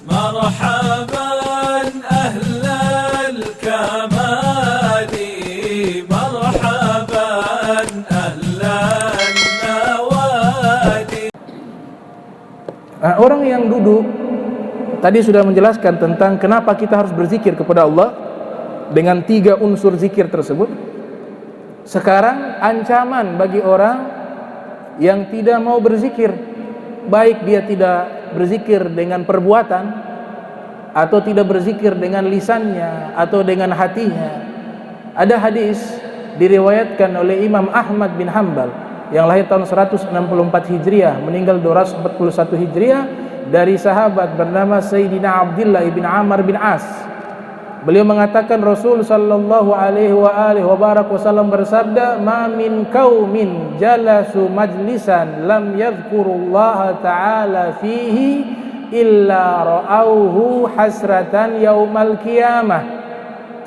مرحبا أهل الكمال مرحبا أهل النوادي. Orang yang duduk tadi sudah menjelaskan tentang kenapa kita harus berzikir kepada Allah dengan 3 unsur zikir tersebut. Sekarang ancaman bagi orang yang tidak mau berzikir, baik dia tidak berzikir dengan perbuatan atau tidak berzikir dengan lisannya atau dengan hatinya. Ada hadis diriwayatkan oleh Imam Ahmad bin Hanbal yang lahir tahun 164 Hijriah, meninggal 241 Hijriah, dari sahabat bernama Sayyidina Abdullah ibn Amr bin As. Beliau mengatakan Rasul sallallahu alaihi wasallam bersabda, "Ma min qaumin jalasu majlisan lam yadhkurullaha ta'ala fihi illa ra'auhu hasratan yaumal qiyamah."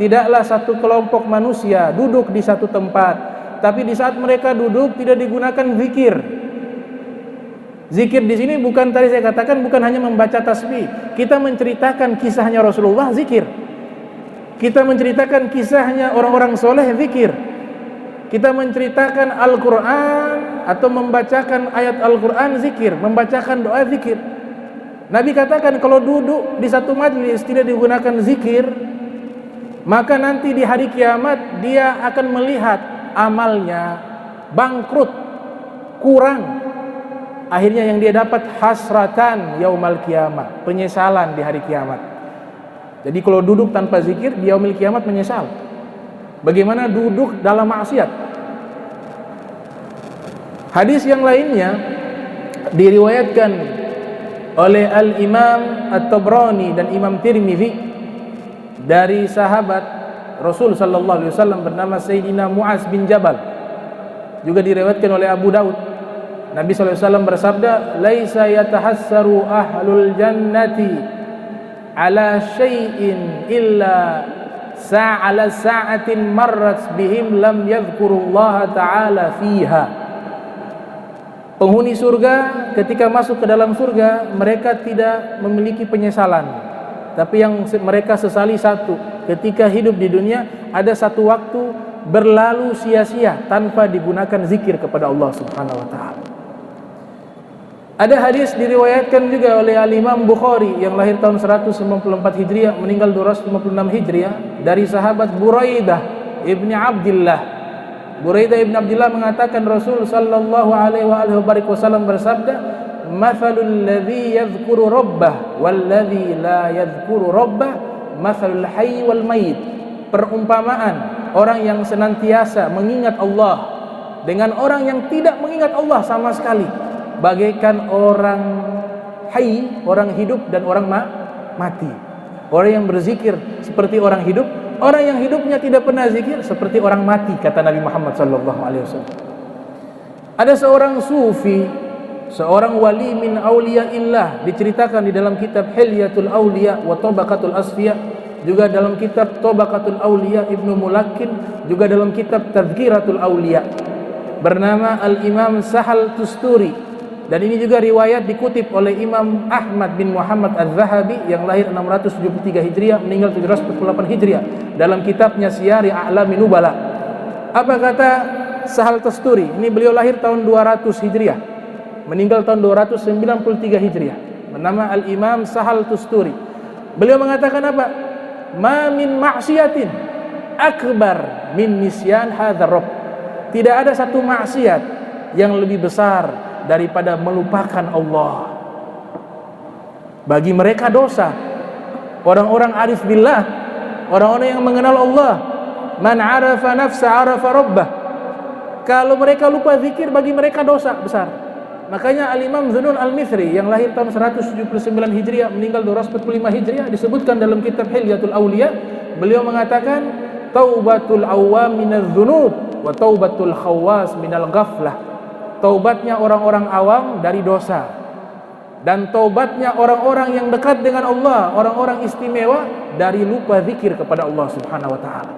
Tidaklah satu kelompok manusia duduk di satu tempat, tapi di saat mereka duduk tidak digunakan zikir. Zikir di sini bukan, tadi saya katakan, bukan hanya membaca tasbih. Kita menceritakan kisahnya Rasulullah, zikir. Kita menceritakan kisahnya orang-orang soleh, zikir. Kita menceritakan Al-Quran atau membacakan ayat Al-Quran, zikir. Membacakan doa, zikir. Nabi katakan kalau duduk di satu majlis tidak digunakan zikir, maka nanti di hari kiamat dia akan melihat amalnya bangkrut, kurang. Akhirnya yang dia dapat hasratan yaumal kiamah, penyesalan di hari kiamat. Jadi kalau duduk tanpa zikir di yaumil kiamat menyesal. Bagaimana duduk dalam maksiat? Hadis yang lainnya diriwayatkan oleh Al-Imam At-Tabrani dan Imam Tirmidzi dari sahabat Rasul sallallahu alaihi wasallam bernama Sayyidina Muaz bin Jabal. Juga diriwayatkan oleh Abu Daud. Nabi sallallahu alaihi wasallam bersabda, "Laisa yatahassaru ahlul jannati ala syai'in illa sa'ala sa'atin marrat bihim lam yadhkurullaha ta'ala fiha." Penghuni surga ketika masuk ke dalam surga, mereka tidak memiliki penyesalan, tapi yang mereka sesali satu, ketika hidup di dunia ada satu waktu berlalu sia-sia tanpa digunakan zikir kepada Allah Subhanahu wa taala. Ada hadis diriwayatkan juga oleh Al-Imam Bukhari yang lahir tahun 194 Hijriah, meninggal 256 Hijriah, dari sahabat Buraidah ibni Abdillah. Buraidah ibni Abdillah mengatakan Rasul sallallahu alaihi wasallam bersabda, "Mathalul ladzi yadhkuru rabbah wal ladzi la yadhkuru rabbah mathalul hayy wal mayit." Perumpamaan orang yang senantiasa mengingat Allah dengan orang yang tidak mengingat Allah sama sekali, bagaikan orang hayy, orang hidup, dan orang mati. Orang yang berzikir seperti orang hidup, orang yang hidupnya tidak pernah zikir seperti orang mati, kata Nabi Muhammad SAW. Ada seorang sufi, seorang wali min auliyaillah, diceritakan di dalam kitab Hilyatul Auliya wa Tabaqatul Asfiya, juga dalam kitab Tabaqatul Auliya Ibnu Mulakin, juga dalam kitab Tadhkiratul Auliya, bernama Al-Imam Sahal Tusturi. Dan ini juga riwayat dikutip oleh Imam Ahmad bin Muhammad Az-Zahabi yang lahir 673 Hijriah, meninggal 748 Hijriah, dalam kitabnya Siyari A'lamin Nubala. Apa kata Sahal Tusturi? Ini beliau lahir tahun 200 Hijriah, meninggal tahun 293 Hijriah, bernama Al-Imam Sahal Tusturi. Beliau mengatakan apa? "Ma min ma'siyatin akbar min nisyan hadzal rabb." Tidak ada satu maksiat yang lebih besar daripada melupakan Allah. Bagi mereka dosa, orang-orang arif billah, orang-orang yang mengenal Allah, man arafa nafsa arafa rabbah. Kalau mereka lupa zikir, bagi mereka dosa besar. Makanya Al-Imam Zunun Al-Mithri yang lahir tahun 179 Hijriah, meninggal 245 Hijriah, disebutkan dalam kitab Hilyatul Auliya, beliau mengatakan, "Taubatul awam minadz dzunub wa taubatul khawas minal ghaflah." Taubatnya orang-orang awam dari dosa, dan taubatnya orang-orang yang dekat dengan Allah, orang-orang istimewa, dari lupa zikir kepada Allah Subhanahu wa taala.